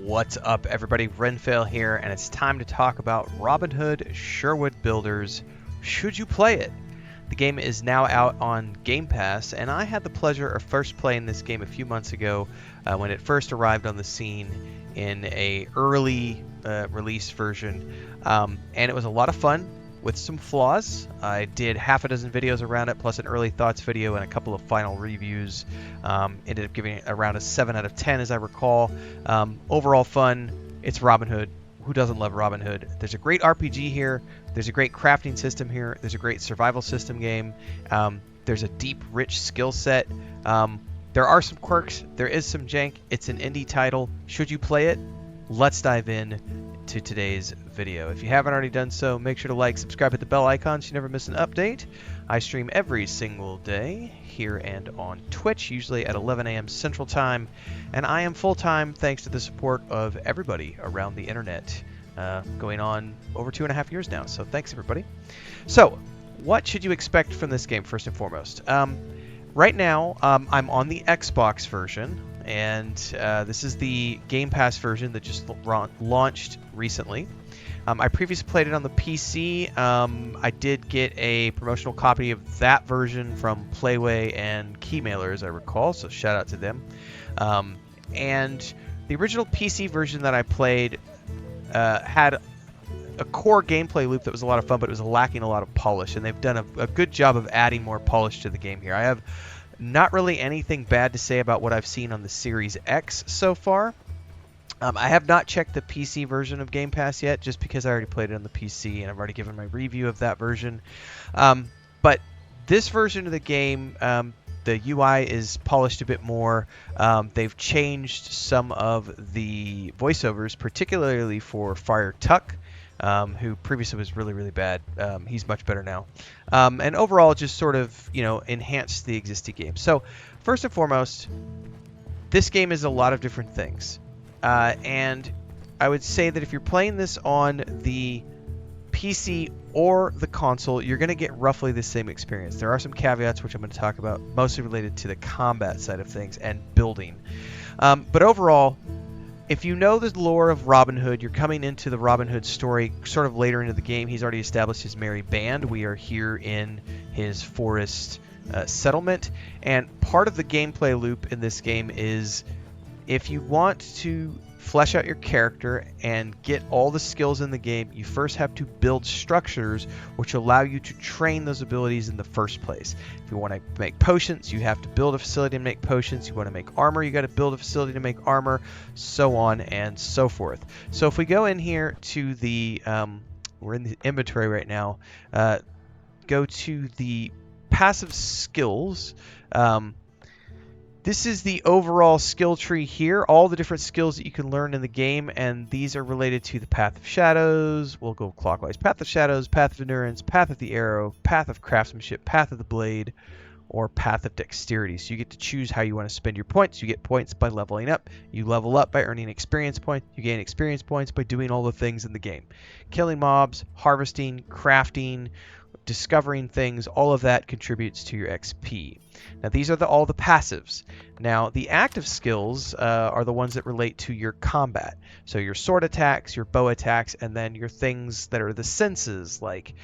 What's up, everybody? Renfail here, and it's time to talk about Robin Hood Sherwood Builders. Should you play it? The game is now out on Game Pass, and I had the pleasure of first playing this game a few months ago when it first arrived on the scene in a early release version, and it was a lot of fun with some flaws. I did half a dozen videos around it, plus an early thoughts video and a couple of final reviews. Ended up giving it around a 7 out of 10, as I recall. Overall fun. It's Robin Hood. Who doesn't love Robin Hood? There's a great RPG here. There's a great crafting system here. There's a great survival system game. There's a deep, rich skill set. There are some quirks. There is some jank. It's an indie title. Should you play it? Let's dive in to today's video. If you haven't already done so, make sure to like, subscribe, hit the bell icon so you never miss an update. I stream every single day here and on Twitch, usually at 11 a.m. Central Time, and I am full-time thanks to the support of everybody around the internet, going on over 2.5 years now, so thanks everybody. So, what should you expect from this game, first and foremost? Right now, I'm on the Xbox version, and this is the Game Pass version that just launched recently. I previously played it on the PC. I did get a promotional copy of that version from Playway and Keymailer, as I recall, so shout out to them. And the original PC version that I played had a core gameplay loop that was a lot of fun, but it was lacking a lot of polish, and they've done a good job of adding more polish to the game here. I have not really anything bad to say about what I've seen on the Series X so far. I have not checked the PC version of Game Pass yet, just because I already played it on the PC, and I've already given my review of that version. But this version of the game, the UI is polished a bit more. They've changed some of the voiceovers, particularly for Friar Tuck, who previously was really, really bad. He's much better now. And overall, just sort of, enhanced the existing game. So, first and foremost, this game is a lot of different things. And I would say that if you're playing this on the PC or the console, you're going to get roughly the same experience. There are some caveats, which I'm going to talk about, mostly related to the combat side of things and building. But overall, if you know the lore of Robin Hood, you're coming into the Robin Hood story sort of later into the game. He's already established his merry band. We are here in his forest settlement. And part of the gameplay loop in this game is, if you want to flesh out your character and get all the skills in the game, you first have to build structures which allow you to train those abilities in the first place. If you want to make potions, you have to build a facility to make potions. You want to make armor, you got to build a facility to make armor, so on and so forth. So if we go in here to the, we're in the inventory right now, go to the passive skills. This is the overall skill tree here, all the different skills that you can learn in the game, and these are related to the Path of Shadows. We'll go clockwise. Path of Shadows, Path of Endurance, Path of the Arrow, Path of Craftsmanship, Path of the Blade, or Path of Dexterity. So you get to choose how you want to spend your points. You get points by leveling up. You level up by earning experience points. You gain experience points by doing all the things in the game. Killing mobs, harvesting, crafting, discovering things, all of that contributes to your XP. Now these are all the passives. Now the active skills are the ones that relate to your combat. So your sword attacks, your bow attacks, and then your things that are the senses, like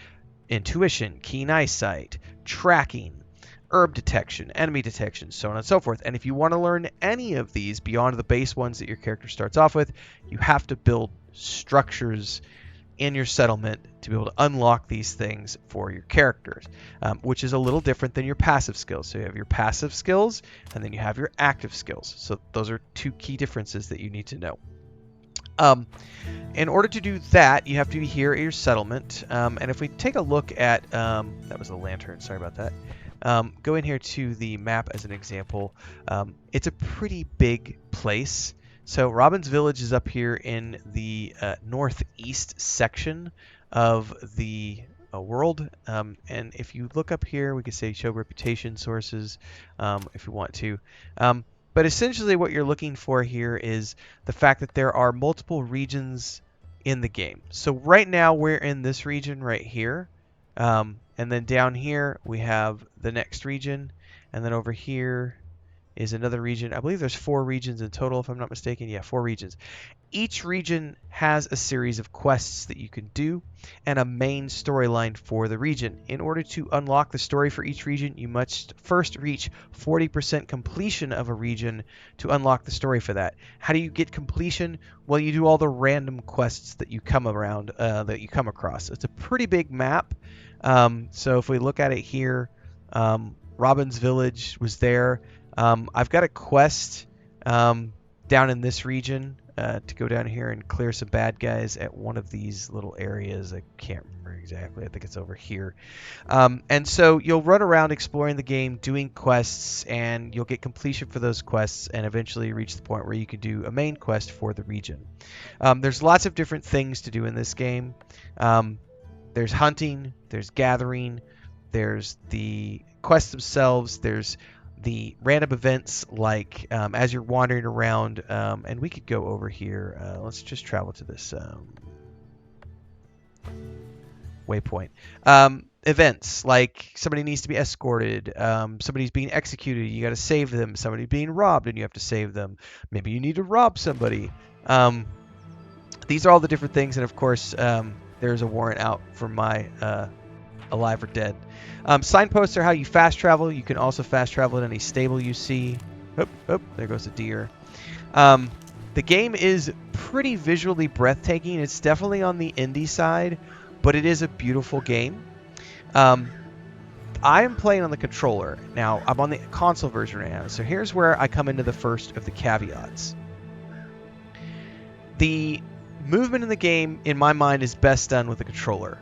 intuition, keen eyesight, tracking, herb detection, enemy detection, so on and so forth. And if you want to learn any of these beyond the base ones that your character starts off with, you have to build structures in your settlement to be able to unlock these things for your characters, which is a little different than your passive skills. So you have your passive skills, and then you have your active skills. So those are two key differences that you need to know. In order to do that, you have to be here at your settlement. And if we take a look at, that was a lantern, sorry about that. Go in here to the map as an example. It's a pretty big place. So Robin's Village is up here in the northeast section of the world. And if you look up here, we could say show reputation sources if you want to. But essentially what you're looking for here is the fact that there are multiple regions in the game. So right now we're in this region right here. And then down here we have the next region. And then over here is another region. I believe there's 4 regions in total, if I'm not mistaken. Yeah, 4 regions. Each region has a series of quests that you can do and a main storyline for the region. In order to unlock the story for each region, you must first reach 40% completion of a region to unlock the story for that. How do you get completion? Well, you do all the random quests that you come around, that you come across. It's a pretty big map. So if we look at it here, Robin's Village was there. I've got a quest down in this region to go down here and clear some bad guys at one of these little areas. I can't remember exactly. I think it's over here. And so you'll run around exploring the game, doing quests, and you'll get completion for those quests and eventually reach the point where you can do a main quest for the region. There's lots of different things to do in this game. There's hunting, there's gathering, there's the quests themselves, there's the random events like as you're wandering around, and we could go over here. Let's just travel to this waypoint. Events like somebody needs to be escorted, somebody's being executed, you got to save them, somebody's being robbed and you have to save them. Maybe you need to rob somebody. These are all the different things, and of course, there's a warrant out for my alive or dead. Signposts are how you fast travel. You can also fast travel in any stable you see. Oh, there goes a deer. The game is pretty visually breathtaking. It's definitely on the indie side, but it is a beautiful game. I am playing on the controller. Now, I'm on the console version right now, so here's where I come into the first of the caveats. The movement in the game, in my mind, is best done with the controller.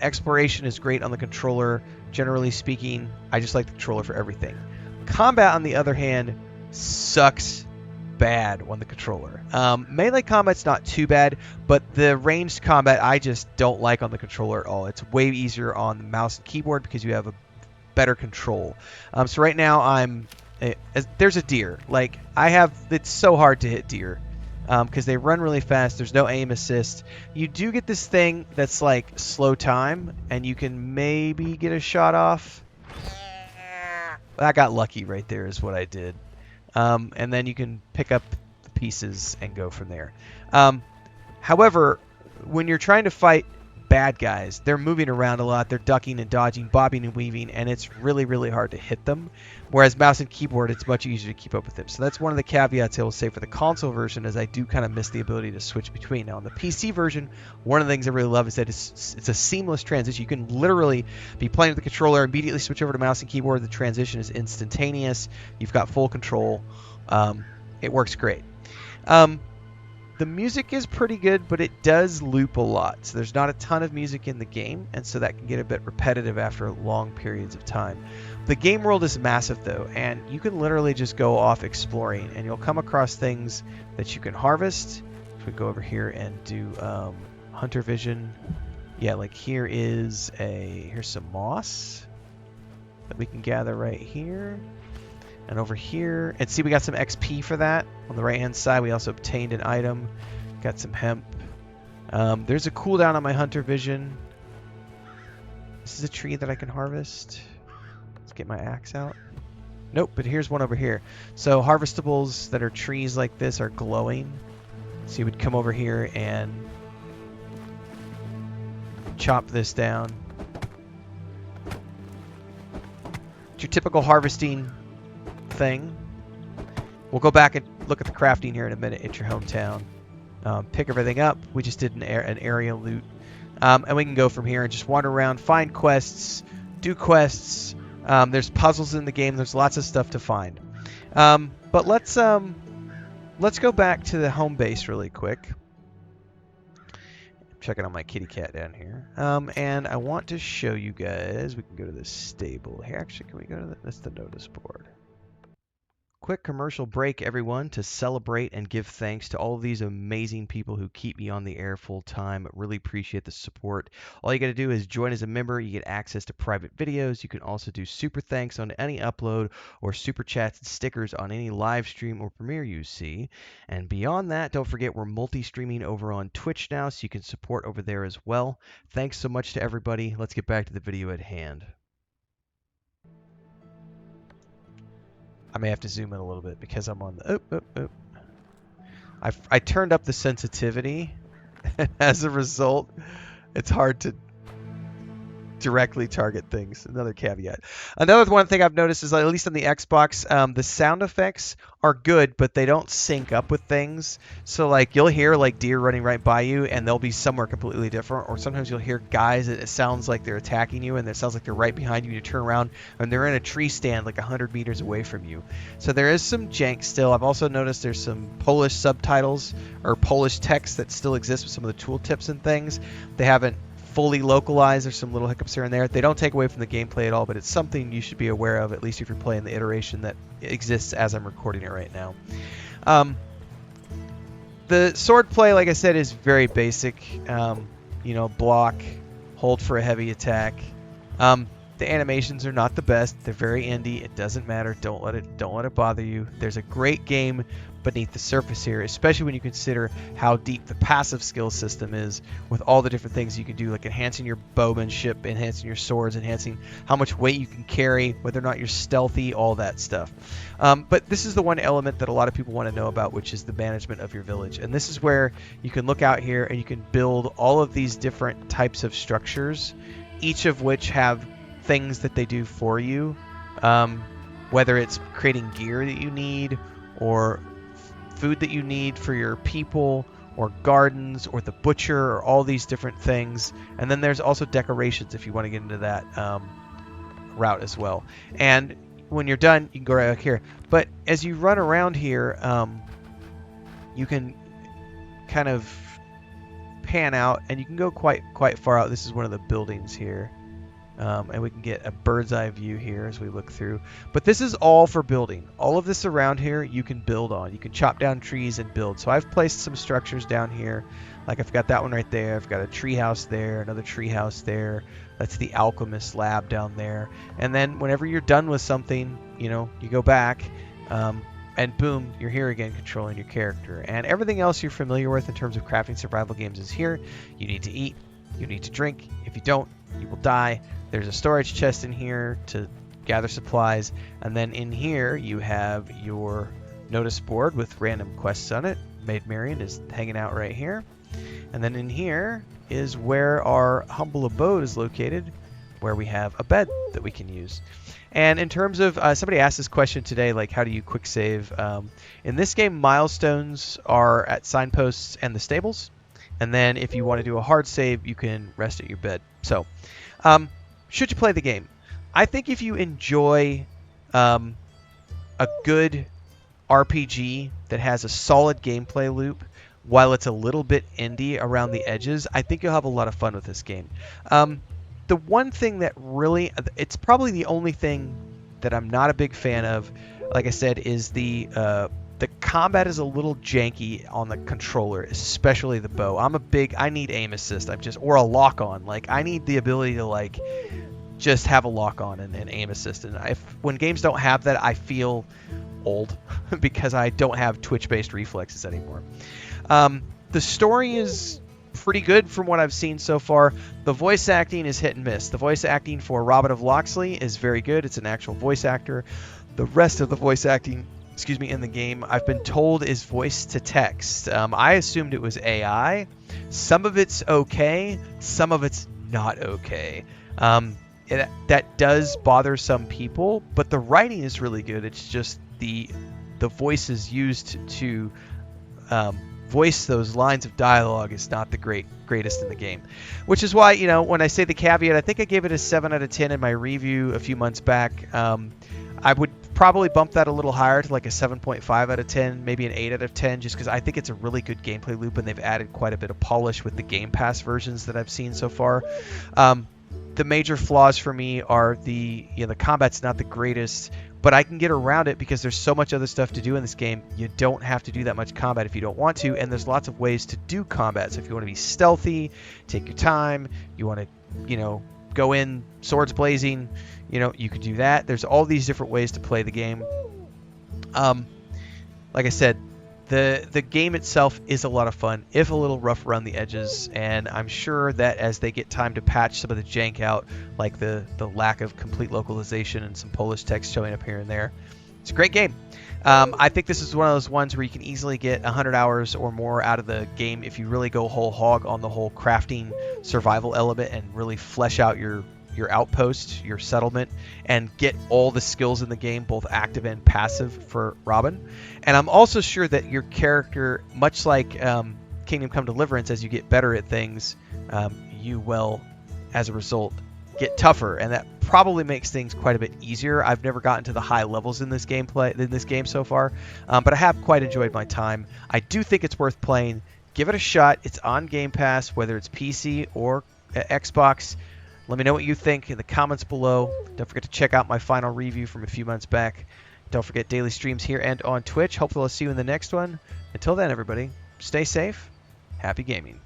Exploration is great on the controller. Generally speaking, I just like the controller for everything. Combat, on the other hand, sucks bad on the controller. Melee combat's not too bad, but the ranged combat I just don't like on the controller at all. It's way easier on the mouse and keyboard because you have a better control. So right now there's a deer. Like it's so hard to hit deer. Because they run really fast. There's no aim assist. You do get this thing that's like slow time, and you can maybe get a shot off. I got lucky right there is what I did. And then you can pick up the pieces and go from there. However, when you're trying to fight bad guys, they're moving around a lot. They're ducking and dodging, bobbing and weaving, and it's really, really hard to hit them. Whereas mouse and keyboard, it's much easier to keep up with them. So that's one of the caveats I will say for the console version, is I do kind of miss the ability to switch between. Now, on the PC version, one of the things I really love is that it's a seamless transition. You can literally be playing with the controller, immediately switch over to mouse and keyboard. The transition is instantaneous. You've got full control. It works great. The music is pretty good, but it does loop a lot. So there's not a ton of music in the game, and so that can get a bit repetitive after long periods of time. The game world is massive, though, and you can literally just go off exploring, and you'll come across things that you can harvest. If we go over here and do hunter vision, yeah, like here's some moss that we can gather right here. And over here, and see we got some XP for that. On the right hand side, we also obtained an item. Got some hemp. There's a cooldown on my hunter vision. This is a tree that I can harvest. Let's get my axe out. Nope, but here's one over here. So harvestables that are trees like this are glowing. So you would come over here and chop this down. It's your typical harvesting thing. We'll go back and look at the crafting here in a minute at your hometown. Pick everything up. We just did an area loot. And we can go from here and just wander around, find quests, do quests. There's puzzles in the game. There's lots of stuff to find. But let's go back to the home base really quick. I'm checking on my kitty cat down here. And I want to show you guys. We can go to the stable here. Actually, can we go to that's the notice board. Quick commercial break, everyone, to celebrate and give thanks to all of these amazing people who keep me on the air full time. Really appreciate the support. All you got to do is join as a member. You get access to private videos. You can also do super thanks on any upload or super chats and stickers on any live stream or premiere you see. And beyond that, don't forget we're multi-streaming over on Twitch now, so you can support over there as well. Thanks so much to everybody. Let's get back to the video at hand. I may have to zoom in a little bit because I'm on the... I turned up the sensitivity. As a result, it's hard to directly target things. Another caveat. Another one thing I've noticed is, at least on the Xbox, the sound effects are good, but they don't sync up with things. So like you'll hear like deer running right by you and they'll be somewhere completely different, or sometimes you'll hear guys that it sounds like they're attacking you and it sounds like they're right behind you and you turn around and they're in a tree stand like 100 meters away from you. So there is some jank still. I've also noticed there's some Polish subtitles or Polish text that still exists with some of the tooltips and things. They haven't fully localized. There's some little hiccups here and there. They don't take away from the gameplay at all, but it's something you should be aware of, at least if you're playing the iteration that exists as I'm recording it right now. The sword play, like I said, is very basic. Block, hold for a heavy attack. The animations are not the best. They're very indie. It doesn't matter. Don't let it bother you. There's a great game beneath the surface here, especially when you consider how deep the passive skill system is with all the different things you can do, like enhancing your bowmanship, enhancing your swords, enhancing how much weight you can carry, whether or not you're stealthy, all that stuff. But this is the one element that a lot of people want to know about, which is the management of your village. And this is where you can look out here and you can build all of these different types of structures, each of which have things that they do for you, whether it's creating gear that you need, or food that you need for your people, or gardens, or the butcher, or all these different things. And then there's also decorations if you want to get into that route as well. And when you're done, you can go right up here. But as you run around here, you can kind of pan out, and you can go quite far out. This is one of the buildings here. And we can get a bird's eye view here as we look through. But this is all for building. All of this around here you can build on. You can chop down trees and build. So I've placed some structures down here. Like I've got that one right there. I've got a tree house there, another tree house there. That's the alchemist lab down there. And then whenever you're done with something, you go back, and boom, you're here again controlling your character. And everything else you're familiar with in terms of crafting survival games is here. You need to eat. You need to drink. If you don't, you will die. There's a storage chest in here to gather supplies, and then in here you have your notice board with random quests on it. Maid Marian is hanging out right here. And then in here is where our humble abode is located, where we have a bed that we can use. And in terms of, somebody asked this question today, like how do you quick save? In this game, milestones are at signposts and the stables. And then if you want to do a hard save, you can rest at your bed. So, should you play the game? I think if you enjoy a good RPG that has a solid gameplay loop, while it's a little bit indie around the edges, I think you'll have a lot of fun with this game. The one thing that really, it's probably the only thing that I'm not a big fan of, like I said, is the combat is a little janky on the controller, especially the bow. I need aim assist. Or a lock on. Like I need the ability to just have a lock on and aim assist. And when games don't have that, I feel old because I don't have twitch-based reflexes anymore. The story is pretty good from what I've seen so far. The voice acting is hit and miss. The voice acting for Robin of Locksley is very good. It's an actual voice actor. The rest of the voice acting in the game, I've been told is voice to text. I assumed it was AI. Some of it's okay, some of it's not okay. That does bother some people, but the writing is really good. It's just the voices used to voice those lines of dialogue is not the greatest in the game. Which is why, when I say the caveat, I think I gave it a 7 out of 10 in my review a few months back. I would probably bump that a little higher to like a 7.5 out of 10, maybe an 8 out of 10, just because I think it's a really good gameplay loop, and they've added quite a bit of polish with the Game Pass versions that I've seen so far. The major flaws for me are the combat's not the greatest, but I can get around it because there's so much other stuff to do in this game. You don't have to do that much combat if you don't want to, and there's lots of ways to do combat. So if you want to be stealthy, take your time. You want to, go in swords blazing, you could do that. There's all these different ways to play the game. Like I said, the game itself is a lot of fun, if a little rough around the edges, and I'm sure that as they get time to patch some of the jank out, like the lack of complete localization and some Polish text showing up here and there, It's a great game. I think this is one of those ones where you can easily get 100 hours or more out of the game if you really go whole hog on the whole crafting survival element and really flesh out your outpost, your settlement, and get all the skills in the game, both active and passive, for Robin. And I'm also sure that your character, much like Kingdom Come Deliverance, as you get better at things, you will, as a result, get tougher, and that probably makes things quite a bit easier. I've never gotten to the high levels in this game so far, but I have quite enjoyed my time. I do think it's worth playing. Give it a shot. It's on Game Pass, whether it's PC or Xbox. Let me know what you think in the comments below. Don't forget to check out my final review from a few months back. Don't forget daily streams here and on Twitch. Hopefully I'll see you in the next one. Until then, everybody, stay safe. Happy gaming.